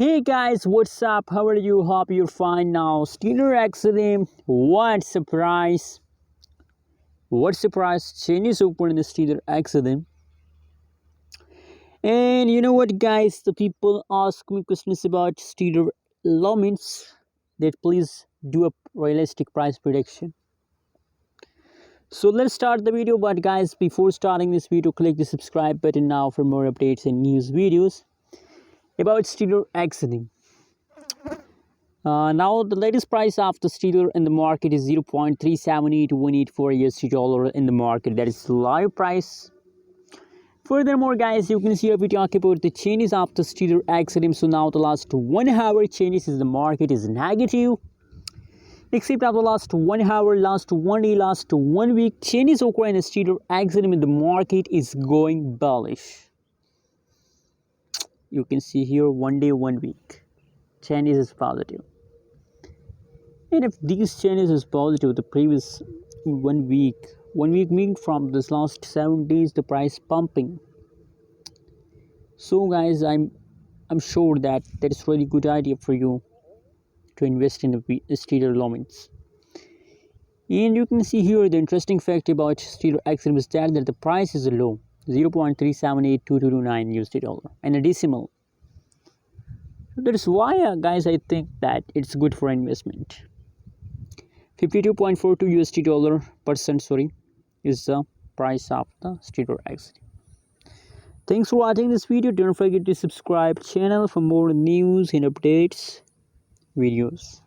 Hey guys, what's up? How are you? Hope you're fine now. Stellar XLM, what surprise! What surprise! Chain is open in the Stellar XLM. And you know what, guys? The people ask me questions about Stellar Lumens. That please do a realistic price prediction. So let's start the video. But guys, before starting this video, click the subscribe button now for more updates and news videos about Stellar XLM. Now the latest price of the Stellar in the market is 0.37884 USD dollar in the market. That is the live price. Furthermore, guys, you can see if we talk about the changes of the Stellar XLM. So now the last 1 hour changes is the market is negative. Except of the last 1 hour, last 1 day, last 1 week, changes occur in the Stellar XLM in the market is going bullish. You can see here 1 day, 1 week. Changes is positive. And if these changes is positive, the previous 1 week mean from this last 7 days, the price pumping. So guys, I'm sure that is really good idea for you to invest in the Stellar Lumens. And you can see here the interesting fact about Stellar XLM is that the price is low, 0.3782229 USD dollar and a decimal. So that is why guys, I think that it's good for investment. 52.42 USD dollar percent is the price of the Stellar XLM. Thanks for watching this video. Don't forget to subscribe channel for more news and updates videos.